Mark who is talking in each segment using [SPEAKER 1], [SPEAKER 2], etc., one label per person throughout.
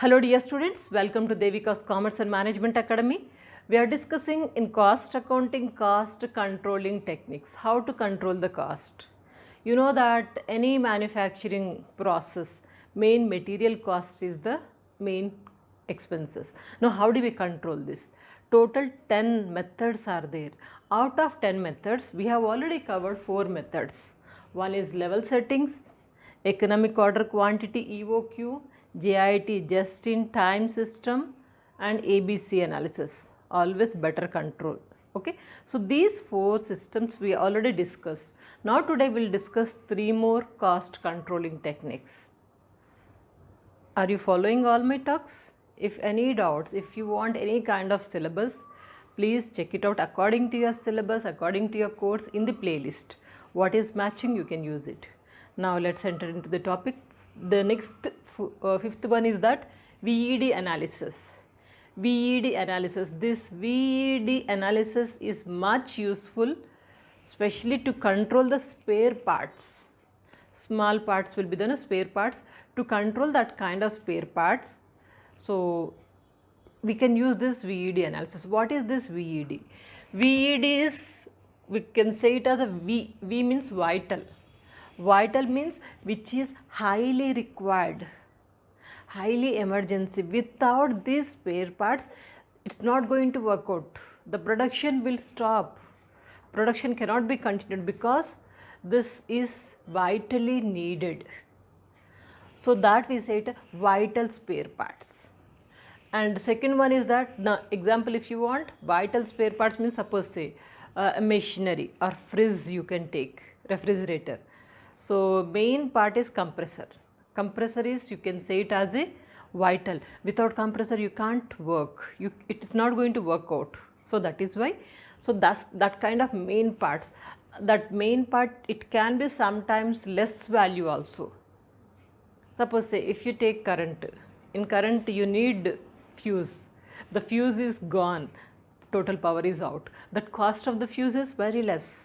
[SPEAKER 1] Hello dear students, welcome to Devika's Commerce and Management Academy. We are discussing in cost accounting, cost controlling techniques, how to control the cost. You know that any manufacturing process, main material cost is the main expenses. Now how do we control this? Total 10 methods are there. Out of 10 methods, we have already covered 4 methods. One is level settings, economic order quantity EOQ, JIT just in time system, and ABC analysis, always better control. Okay, so these 4 systems we already discussed. Now today we will discuss 3 more cost controlling techniques. Are you following all my talks? If any doubts, if you want any kind of syllabus, please check it out according to your syllabus, according to your course in the playlist. What is matching, you can use it. Now let's enter into the topic. The next fifth one is that VED analysis. VED analysis. This VED analysis is much useful, especially to control the spare parts. Small parts will be the spare parts. To control that kind of spare parts, so we can use this VED analysis. What is this VED? VED is, we can say it as a V. V means vital. Vital means which is highly required, highly emergency. Without these spare parts, it's not going to work out. The production will stop. Production cannot be continued because this is vitally needed. So that we say it vital spare parts. And second one is that, now example if you want, vital spare parts means suppose say a machinery or fridge you can take, refrigerator. So main part is compressor. Compressor is, you can say it as a vital. Without compressor you can't work. It is not going to work out. So that is why. So that's that kind of main parts. That main part, it can be sometimes less value also. Suppose say if you take current, in current you need fuse, the fuse is gone, total power is out. The cost of the fuse is very less.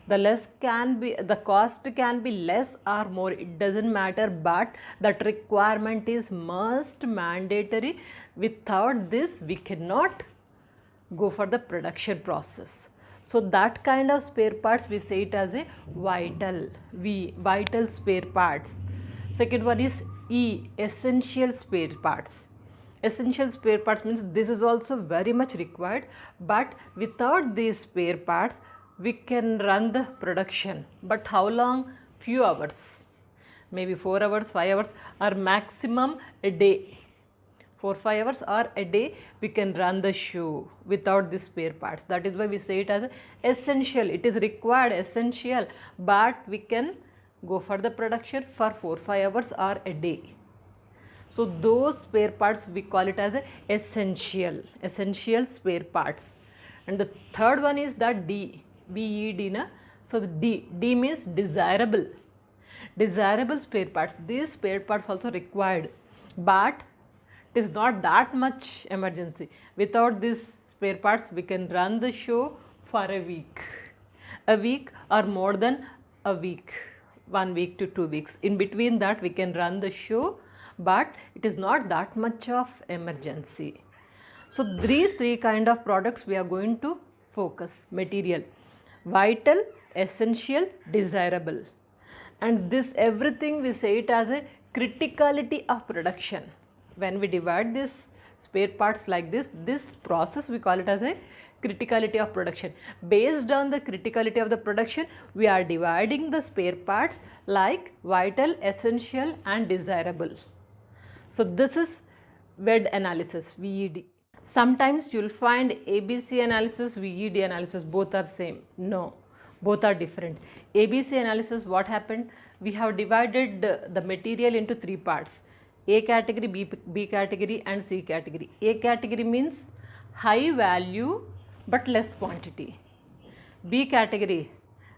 [SPEAKER 1] The cost can be less or more, it doesn't matter, but that requirement is must mandatory. Without this we cannot go for the production process. So that kind of spare parts we say it as a vital, vital spare parts. Second one is E, essential spare parts. Essential spare parts means this is also very much required, but without these spare parts we can run the production. But how long? Few hours, maybe 4 hours, 5 hours, or maximum a day. 4-5 hours or a day we can run the show without the spare parts. That is why we say it as essential. It is required, essential, but we can go for the production for 4-5 hours or a day. So those spare parts we call it as essential spare parts. And the third one is that D, VED na. So the D means desirable spare parts. These spare parts also required, but it is not that much emergency. Without these spare parts we can run the show for a week or more than a week, 1 week to 2 weeks. In between that we can run the show, but it is not that much of emergency. So these 3 kind of products we are going to focus. Material, vital, essential, desirable. And this everything we say it as a criticality of production. When we divide this spare parts like this process we call it as a criticality of production. Based on the criticality of the production, we are dividing the spare parts like vital, essential and desirable. So this is VED analysis, VED. Sometimes you will find ABC analysis, VED analysis, both are same. No, both are different. ABC analysis, what happened? We have divided the material into 3 parts. A category, B category and C category. A category means high value but less quantity. B category,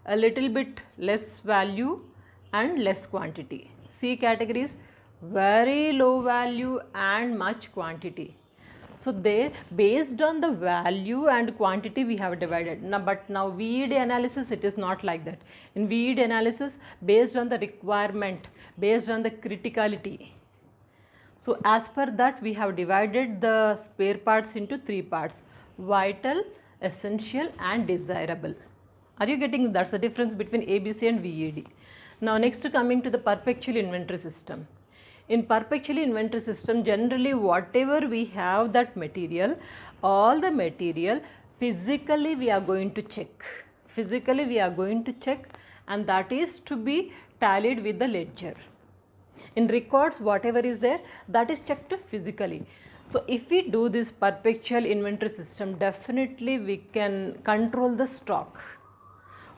[SPEAKER 1] a little bit less value and less quantity. C category is very low value and much quantity. So there, based on the value and quantity we have divided. Now, but now VED analysis, it is not like that. In VED analysis, based on the requirement, based on the criticality. So as per that we have divided the spare parts into 3 parts: vital, essential and desirable. Are you getting? That's the difference between ABC and VED. Now next, coming to the perpetual inventory system. In perpetual inventory system, generally whatever we have that material, all the material physically we are going to check. Physically we are going to check, and that is to be tallied with the ledger. In records, whatever is there, that is checked physically. So if we do this perpetual inventory system, definitely we can control the stock.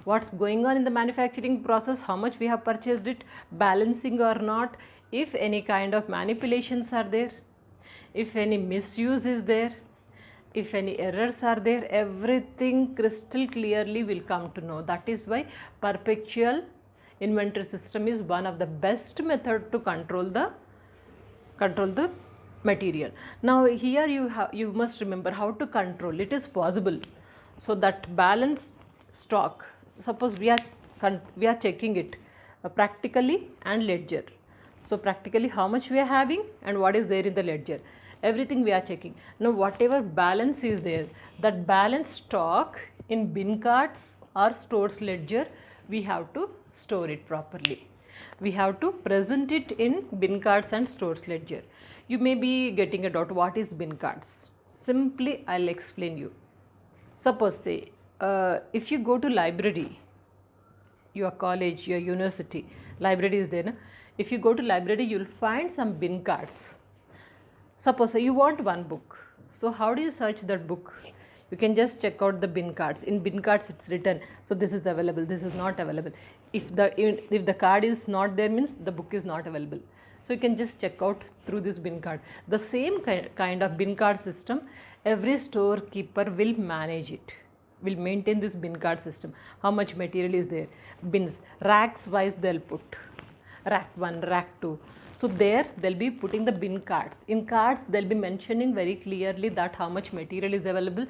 [SPEAKER 1] What's going on in the manufacturing process, how much we have purchased it, balancing or not, if any kind of manipulations are there, if any misuse is there, if any errors are there, everything crystal clearly will come to know. That is why perpetual inventory system is one of the best method to control the material. Now here you must remember how to control. It is possible. So that balanced stock, suppose we are checking it practically and ledger. So practically how much we are having and what is there in the ledger, everything we are checking. Now whatever balance is there, that balance stock in bin cards or stores ledger, we have to store it properly. We have to present it in bin cards and stores ledger. You may be getting a doubt, what is bin cards? Simply I will explain you. Suppose say if you go to library, your college, your university, library is there, na? If you go to library, you will find some bin cards. Suppose you want one book. So how do you search that book? You can just check out the bin cards. In bin cards it's written, so this is available, this is not available. If the card is not there, means the book is not available. So you can just check out through this bin card. The same kind of bin card system, every storekeeper will manage it, will maintain this bin card system. How much material is there? Bins, racks wise they'll put. Rack 1, rack 2. So there they'll be putting the bin cards. In cards they'll be mentioning very clearly that how much material is available,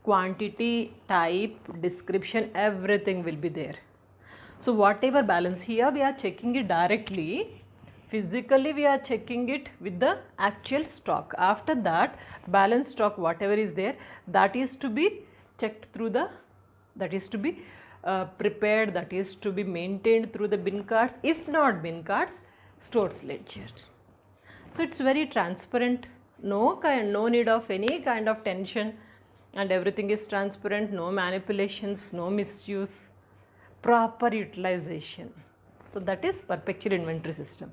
[SPEAKER 1] quantity, type, description, everything will be there. So whatever balance, here we are checking it directly, physically we are checking it with the actual stock. After that, balance stock whatever is there, that is to be checked through the, that is to be prepared, that is to be maintained through the bin cards. If not bin cards, stores ledger. So it's very transparent, no need of any kind of tension, and everything is transparent, no manipulations, no misuse, proper utilization. So that is perpetual inventory system.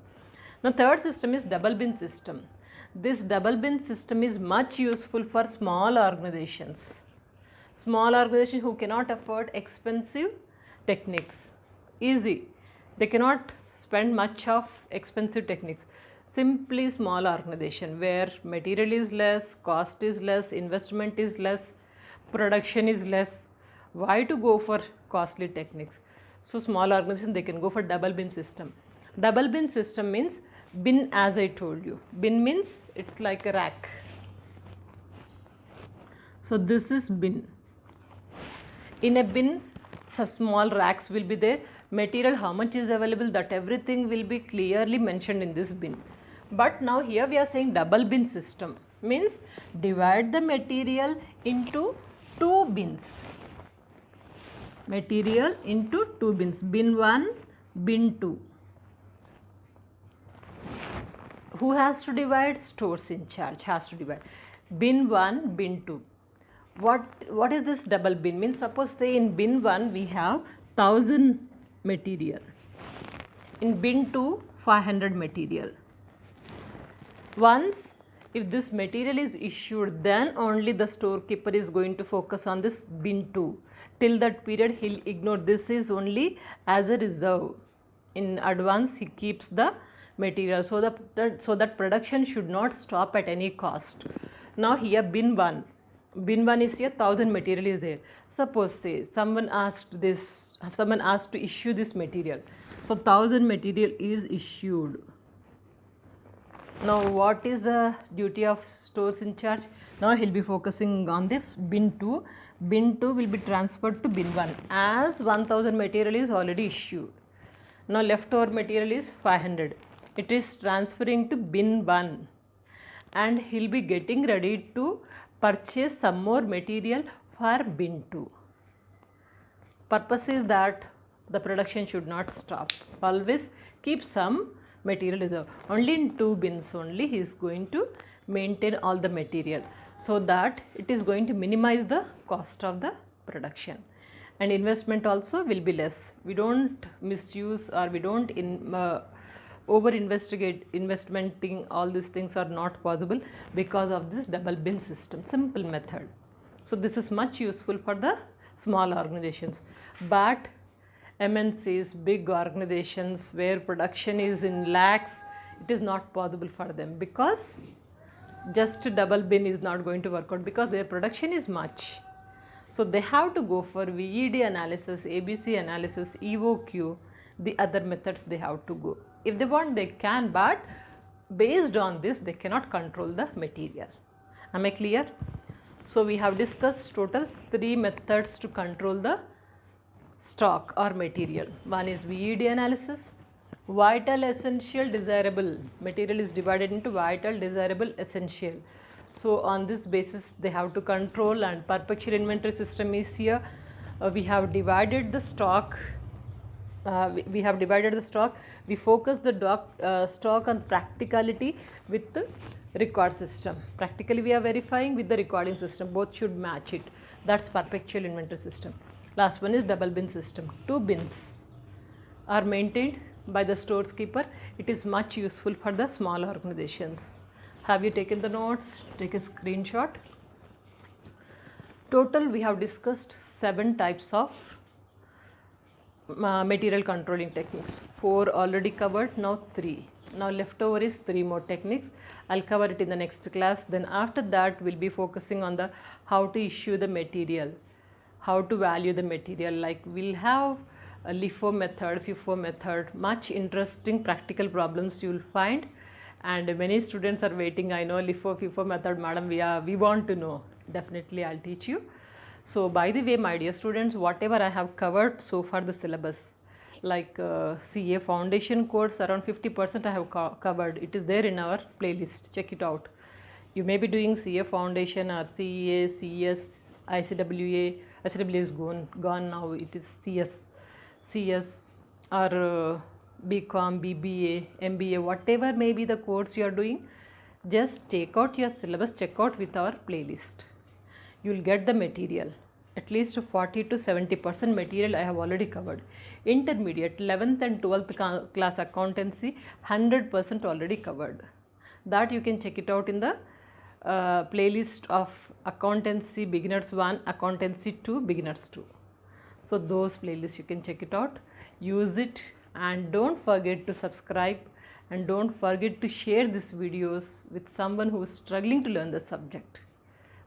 [SPEAKER 1] Now third system is double bin system. This double bin system is much useful for small organizations. Small organization who cannot afford expensive techniques. Easy. They cannot spend much of expensive techniques. Simply small organization where material is less, cost is less, investment is less, production is less. Why to go for costly techniques? So small organization, they can go for double bin system. Double bin system means bin, as I told you. Bin means it's like a rack. So this is bin. In a bin, some small racks will be there. Material, how much is available, that everything will be clearly mentioned in this bin. But now here we are saying double bin system, means divide the material into 2 bins. Material into 2 bins, bin 1, bin 2. Who has to divide? Stores in charge has to divide. Bin 1, bin 2. What is this double bin? Means suppose say in bin 1 we have 1000 material. In bin 2, 500 material. Once if this material is issued, then only the storekeeper is going to focus on this bin 2. Till that period he'll ignore. This is only as a reserve. In advance he keeps the material so that production should not stop at any cost. Now here bin 1. Bin 1 is here, 1000 material is there. Suppose say someone asked to issue this material. So 1000 material is issued. Now what is the duty of stores in charge? Now he'll be focusing on this bin 2. Bin 2 will be transferred to bin 1 as 1000 material is already issued. Now leftover material is 500. It is transferring to bin 1. and he'll be getting ready to purchase some more material for bin 2. Purpose is that the production should not stop. Always keep some material reserve. Only in 2 bins only he is going to maintain all the material, so that it is going to minimize the cost of the production, and investment also will be less. We don't misuse, or we don't over investmenting. All these things are not possible because of this double bin system, simple method. So this is much useful for the small organizations, but MNCs, big organizations where production is in lakhs, it is not possible for them, because just double bin is not going to work out, because their production is much. So they have to go for VED analysis, ABC analysis, EOQ, the other methods they have to go. If they want, they can, but based on this they cannot control the material. Am I clear? So we have discussed total 3 methods to control the stock or material. One is VED analysis. Vital, essential, desirable. Material is divided into vital, desirable, essential. So on this basis they have to control, and perpetual inventory system is here. We have divided the stock. We have divided the stock. We focus the stock on practicality with the record system. Practically we are verifying with the recording system. Both should match it. That's perpetual inventory system. Last one is double bin system. 2 bins are maintained by the stores keeper. It is much useful for the small organizations. Have you taken the notes? Take a screenshot. Total we have discussed 7 types of material controlling techniques. 4 already covered, now 3. Now leftover is 3 more techniques. I'll cover it in the next class. Then after that we'll be focusing on the how to issue the material, how to value the material. Like we'll have a LIFO method, FIFO method, much interesting practical problems you will find, and many students are waiting. I know LIFO, FIFO method, madam, we want to know. Definitely I'll teach you. So by the way, my dear students, whatever I have covered so far the syllabus, like CA foundation course, around 50% I have covered. It is there in our playlist. Check it out. You may be doing CA foundation or CA, CS, ICWA. ICWA is gone now. It is CS or BCom, BBA, MBA, whatever may be the course you are doing. Just take out your syllabus, check out with our playlist. You will get the material. At least 40 to 70% material I have already covered. Intermediate, 11th and 12th class accountancy, 100% already covered. That you can check it out in the playlist of Accountancy Beginners 1, Accountancy 2, Beginners 2. So those playlists you can check it out, use it, and don't forget to subscribe, and don't forget to share these videos with someone who is struggling to learn the subject,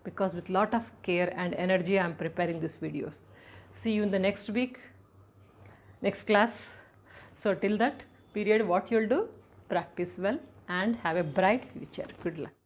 [SPEAKER 1] because with lot of care and energy I am preparing these videos. See you in the next week, next class. So till that period, what you'll do, practice well and have a bright future. Good luck.